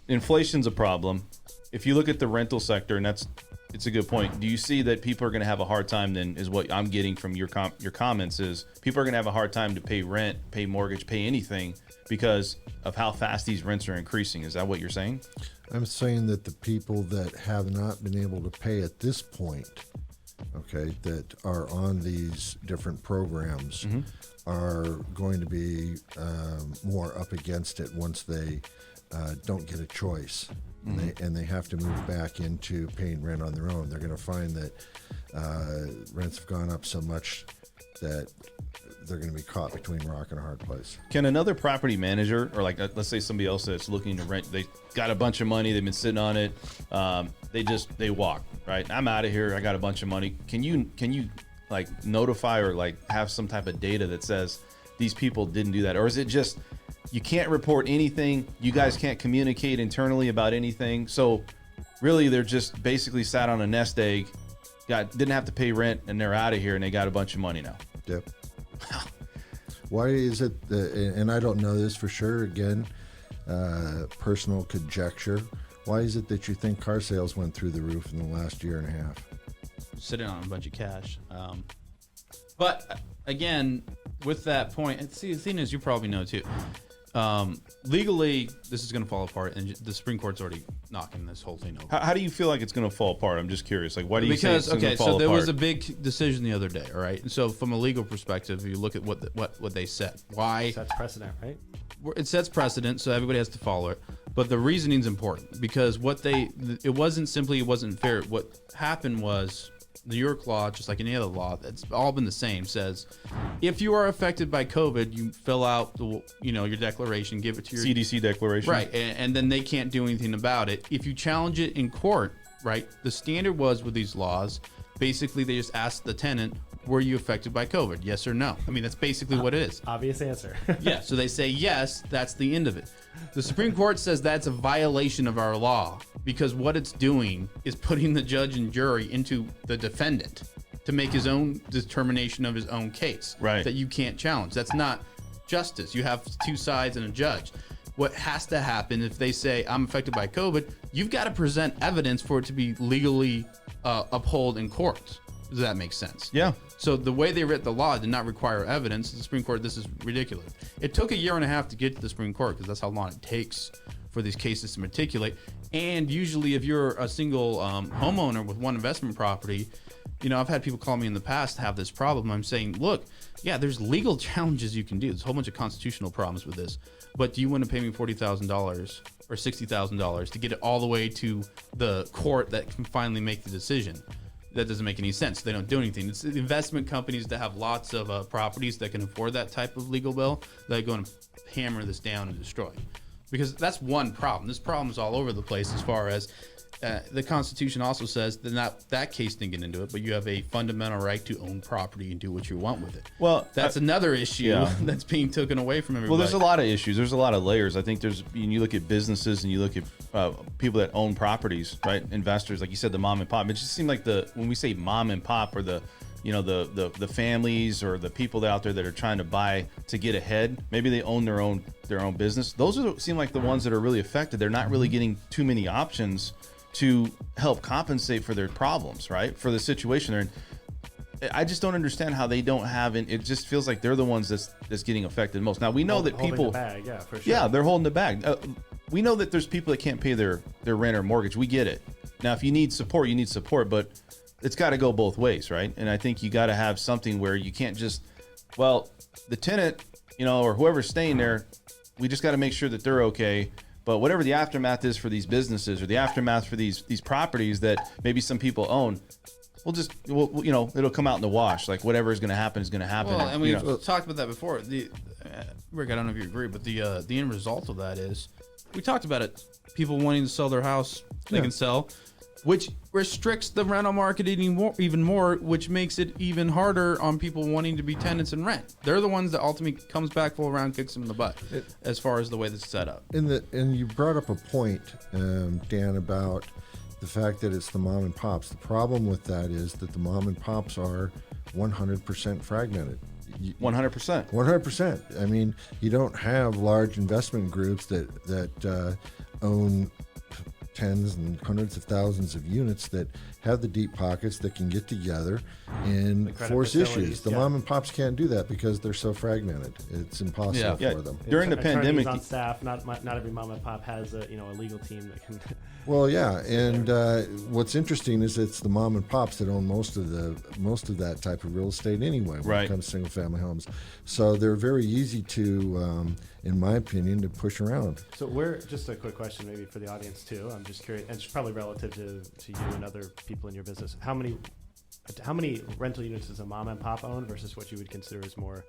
inflation's a problem. If you look at the rental sector, and it's a good point. Do you see that people are going to have a hard time then, is what I'm getting from your comments, is people are going to have a hard time to pay rent, pay mortgage, pay anything because of how fast these rents are increasing. Is that what you're saying? I'm saying that the people that have not been able to pay at this point, okay, that are on these different programs are going to be more up against it once they don't get a choice. And they have to move back into paying rent on their own. They're going to find that rents have gone up so much that they're going to be caught between rock and a hard place. Can another property manager, or like let's say somebody else that's looking to rent, they got a bunch of money, they've been sitting on it, they walk, right? I'm out of here, I got a bunch of money. Can you like notify or like have some type of data that says these people didn't do that? Or is it just you can't report anything, you guys can't communicate internally about anything, so really they're just basically sat on a nest egg, didn't have to pay rent, and they're out of here and they got a bunch of money now? Yep. Why is it, and I don't know this for sure, again, personal conjecture, why is it that you think car sales went through the roof in the last year and a half? Sitting on a bunch of cash. But again, with that point, and see, the thing is, you probably know too, legally, this is going to fall apart, and the Supreme Court's already knocking this whole thing over. How do you feel like it's going to fall apart? I'm just curious. Like, why do you say it's going to fall apart? There was a big decision the other day, all right? And so from a legal perspective, you look at what they said. Why? Sets precedent, right? It sets precedent, so everybody has to follow it. But the reasoning's important because it wasn't fair. What happened was New York law, just like any other law, that's all been the same, says if you are affected by COVID, you fill out your declaration, give it to your CDC declaration. Right, and then they can't do anything about it. If you challenge it in court, right, the standard was with these laws, basically they just asked the tenant, were you affected by COVID? Yes or no? I mean, that's basically what it is. Obvious answer. Yeah, so they say yes, that's the end of it. The Supreme Court says that's a violation of our law because what it's doing is putting the judge and jury into the defendant to make his own determination of his own case. Right. That you can't challenge. That's not justice. You have two sides and a judge. What has to happen if they say I'm affected by COVID, you've got to present evidence for it to be legally upheld in court. Does that make sense? Yeah. So the way they writ the law did not require evidence. The Supreme Court, this is ridiculous. It took a year and a half to get to the Supreme Court because that's how long it takes for these cases to matriculate. And usually if you're a single homeowner with one investment property, I've had people call me in the past to have this problem. I'm saying, look, yeah, there's legal challenges you can do. There's a whole bunch of constitutional problems with this. But do you want to pay me $40,000 or $60,000 to get it all the way to the court that can finally make the decision? That doesn't make any sense. They don't do anything. It's the investment companies that have lots of properties that can afford that type of legal bill that are going to hammer this down and destroy. Because that's one problem. This problem is all over the place as far as the Constitution also says that case didn't get into it, but you have a fundamental right to own property and do what you want with it. Well, that's another issue that's being taken away from everybody. Well, there's a lot of issues. There's a lot of layers. I think you look at businesses and you look at people that own properties, right? Investors, like you said, the mom and pop. It just seemed like when we say mom and pop or the families or the people out there that are trying to buy to get ahead, maybe they own their own business. Those seem like the ones that are really affected. They're not really getting too many options to help compensate for their problems, right? For the situation they're in. I just don't understand how they don't have it. It just feels like they're the ones that's getting affected most. Now we know that people, the bag, yeah, for sure. Yeah, they're holding the bag. We know that there's people that can't pay their rent or mortgage. We get it. Now, if you need support, you need support, but it's got to go both ways, right? And I think you got to have something where you can't just, the tenant, or whoever's staying there, we just got to make sure that they're okay. But whatever the aftermath is for these businesses or the aftermath for these properties that maybe some people own, it'll come out in the wash. Like whatever is going to happen is going to happen. Well, and we've talked about that before. Rick, I don't know if you agree, but the end result of that is, we talked about it. People wanting to sell their house, they can sell, which restricts the rental market even more, which makes it even harder on people wanting to be tenants and rent. They're the ones that ultimately comes back full around, kicks them in the butt, as far as the way that's set up. And you brought up a point, Dan, about the fact that it's the mom and pops. The problem with that is that the mom and pops are 100% fragmented. 100%. 100%. I mean, you don't have large investment groups that own tens and hundreds of thousands of units that have the deep pockets that can get together and credit force facilities, issues. The yeah. mom and pops can't do that because they're so fragmented. It's impossible Yeah. for them. During the Attorneys pandemic, on staff, not every mom and pop has a legal team that can. Well, yeah, and what's interesting is it's the mom and pops that own most of that type of real estate anyway when Right. it comes to single family homes. So they're very easy to, in my opinion, to push around. So just a quick question maybe for the audience too. I'm just curious, and it's probably relative to you and other people in your business. How many rental units does a mom and pop own versus what you would consider as more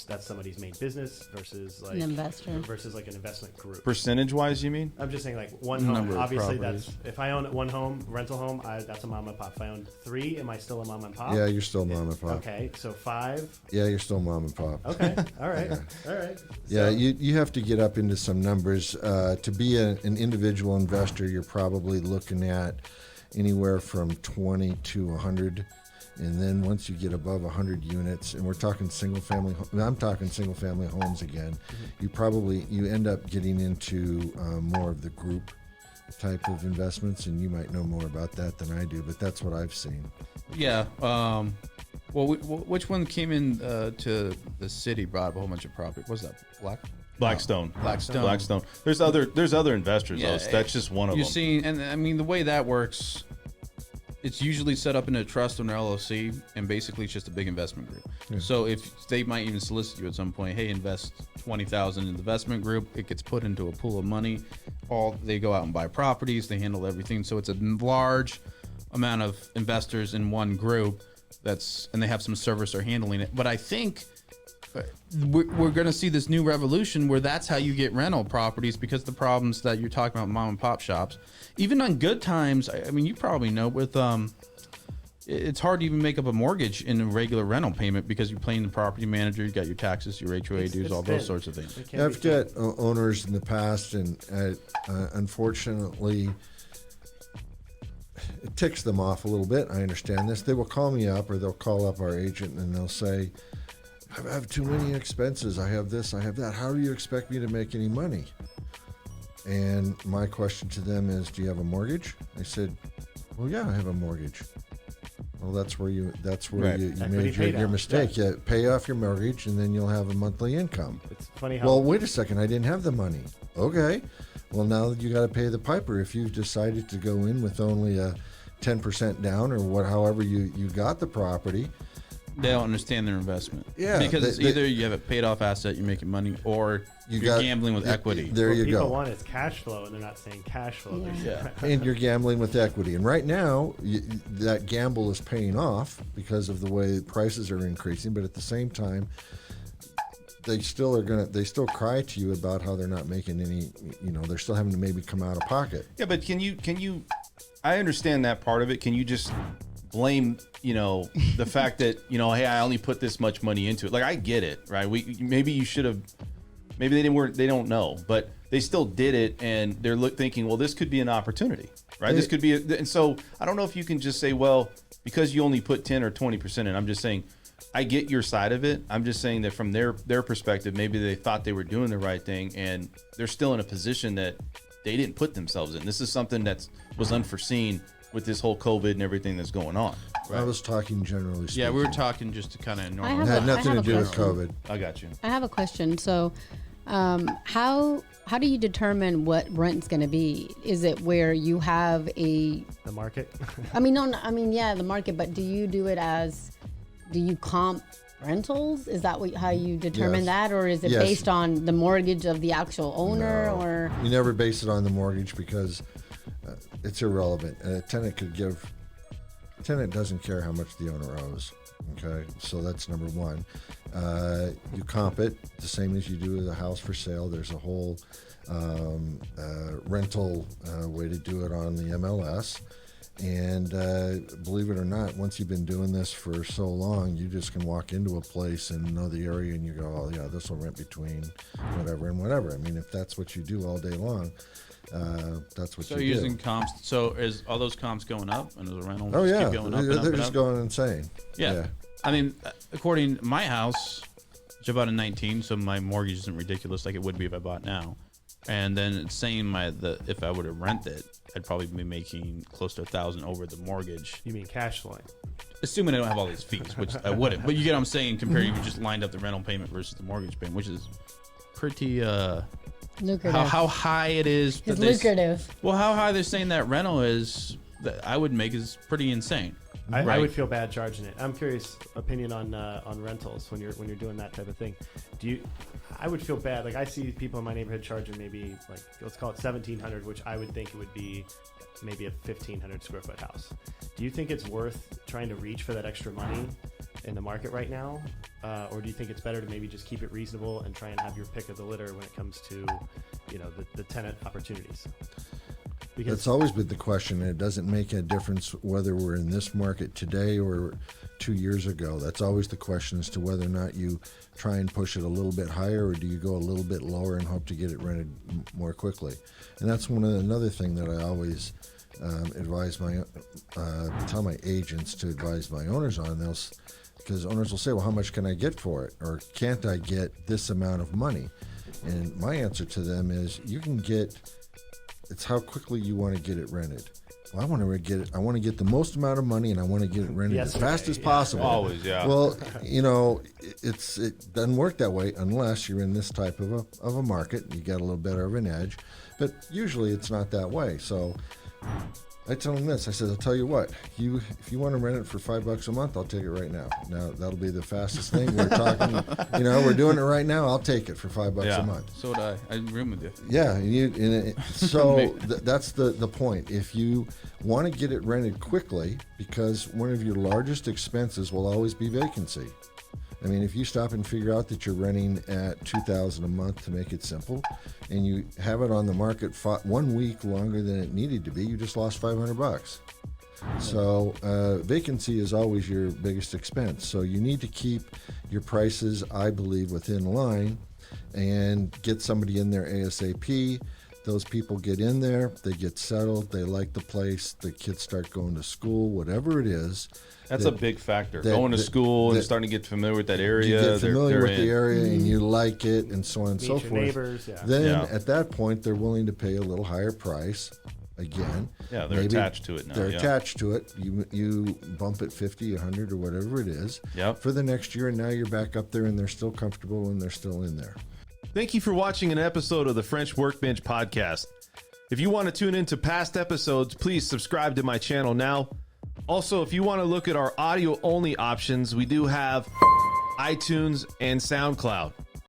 that's somebody's main business versus like An investor. versus like an investment group? percentage wise, you mean? I'm just saying like one home. Number of Obviously, properties. that's if I own one home, rental home, that's a mom and pop. If I own 3, am I still a mom and pop? Yeah, you're still mom and pop. Okay, so 5. Yeah, you're still mom and pop. Okay, all right, all right. Yeah, So- you have to get up into some numbers. To be an individual investor, you're probably looking at anywhere from 20 to 100. And then once you get above 100 units, and we're talking I'm talking single family homes again, you end up getting into more of the group type of investments, and you might know more about that than I do, but that's what I've seen. Yeah. Well, which one came in to the city? Brought up a whole bunch of property. What's that? Blackstone. Blackstone. There's other investors. Yeah, though. That's just one of You're them. seeing, and I mean the way that works, it's usually set up in a trust or an LLC, and basically it's just a big investment group. Yeah. So if they might even solicit you at some point, hey, invest 20,000 in the investment group, it gets put into a pool of money. They go out and buy properties, they handle everything. So it's a large amount of investors in one group. And they have some servicer handling it. But I think we're going to see this new revolution where that's how you get rental properties, because the problems that you're talking about, mom and pop shops, even on good times. I mean, you probably know with it's hard to even make up a mortgage in a regular rental payment because you're paying the property manager, you got your taxes, your HOA dues, all those sorts of things. It can I've be got owners in the past, and unfortunately, it ticks them off a little bit. I understand this. They will call me up, or they'll call up our agent, and they'll say, I have too many expenses. I have this, I have that. How do you expect me to make any money? And my question to them is, do you have a mortgage? They said, well, yeah, I have a mortgage. Well, that's where you Right. you Equity made paid your out, mistake. Yeah, pay off your mortgage, and then you'll have a monthly income. It's funny how Well, wait a second. I didn't have the money. Okay. Well, now you got to pay the piper. If you've decided to go in with only a 10% down, or however you got the property. They don't understand their investment. Yeah, Because it's they- either you have a paid off asset, you're making money, or you're gambling with equity. There what you people go. want is cash flow, and they're not saying cash flow. They're Yeah. saying- And you're gambling with equity. And right now, that gamble is paying off because of the way prices are increasing. But at the same time, they still cry to you about how they're not making any. They're still having to maybe come out of pocket. Yeah, but can you? I understand that part of it. Can you just blame the fact that hey, I only put this much money into it? Like, I get it, right? Maybe you should have. Maybe they don't know, but they still did it, and they're thinking, well, this could be an opportunity, right? This could be, and so I don't know if you can just say, well, because you only put 10 or 20% in. I'm just saying, I get your side of it. I'm just saying that from their perspective, maybe they thought they were doing the right thing, and they're still in a position that they didn't put themselves in. This is something that was unforeseen with this whole COVID and everything that's going on. I was talking generally speaking. Yeah, we were talking just to kind of I It normal. had I nothing to have a do with question. COVID. I got you. I have a question. So, how do you determine what rent's going to be? Is it where you have a? The market. I mean, no. I mean, yeah, the market. But do you do it as? Do you comp rentals? Is that how you determine Yes. that, or is it Yes. based on the mortgage of the actual owner, No. or? You never base it on the mortgage because it's irrelevant. A tenant doesn't care how much the owner owes. Okay, so that's number one. You comp it the same as you do with a house for sale. There's a whole rental way to do it on the MLS. And believe it or not, once you've been doing this for so long, you just can walk into a place and know the area, and you go, oh yeah, this will rent between whatever and whatever. I mean, if that's what you do all day long, that's what So you you're do. using comps. So is all those comps going up, and the rentals Oh just yeah, keep going up and they're up and just up? going insane. Yeah. I mean, according to my house, which I bought in 19, so my mortgage isn't ridiculous like it would be if I bought now. And then it's saying if I were to rent it, I'd probably be making close to $1,000 over the mortgage. You mean cash flowing? Assuming I don't have all these fees, which I wouldn't. But you get what I'm saying, compared to you just lined up the rental payment versus the mortgage payment, which is pretty Lucrative. how high it is. It's lucrative. Well, how high they're saying that rental is that I would make is pretty insane. I would feel bad charging it. I'm curious opinion on rentals when you're doing that type of thing. I would feel bad. Like I see people in my neighborhood charging maybe like let's call it $1,700, which I would think it would be maybe a 1,500 square foot house. Do you think it's worth trying to reach for that extra money in the market right now, or do you think it's better to maybe just keep it reasonable and try and have your pick of the litter when it comes to the tenant opportunities? Because that's always been the question, and it doesn't make a difference whether we're in this market today or 2 years ago. That's always the question as to whether or not you try and push it a little bit higher, or do you go a little bit lower and hope to get it rented more quickly. And that's another thing that I always tell my agents to advise my owners on. Because owners will say, well, how much can I get for it? Or can't I get this amount of money? And my answer to them is, you can get, it's how quickly you want to get it rented. Well, I want to get the most amount of money, and I want to get it rented as fast as possible. Always, yeah. Well, it doesn't work that way unless you're in this type of a market. You get a little better of an edge, but usually it's not that way. So I tell them this. I said, I'll tell you what. If you want to rent it for $5 a month, I'll take it right now. Now that'll be the fastest thing. We're talking. We're doing it right now. I'll take it for $5 a month. So would I. I agree with you. Yeah, that's the point. If you want to get it rented quickly, because one of your largest expenses will always be vacancy. I mean, if you stop and figure out that you're renting at $2,000 a month, to make it simple, and you have it on the market 1 week longer than it needed to be, you just lost $500. So vacancy is always your biggest expense. So you need to keep your prices, I believe, within line, and get somebody in there ASAP. Those people get in there, they get settled, they like the place, the kids start going to school, whatever it is. That's a big factor. Going to school and starting to get familiar with that area. You get familiar with the area and you like it, and so on and so forth. Neighbors, Then at that point, they're willing to pay a little higher price. Again, they're attached to it now. They're attached to it. You bump it 50, 100, or whatever it is for the next year, and now you're back up there, and they're still comfortable and they're still in there. Thank you for watching an episode of the French Workbench podcast. If you want to tune into past episodes, please subscribe to my channel now. Also, if you want to look at our audio-only options, we do have iTunes and SoundCloud.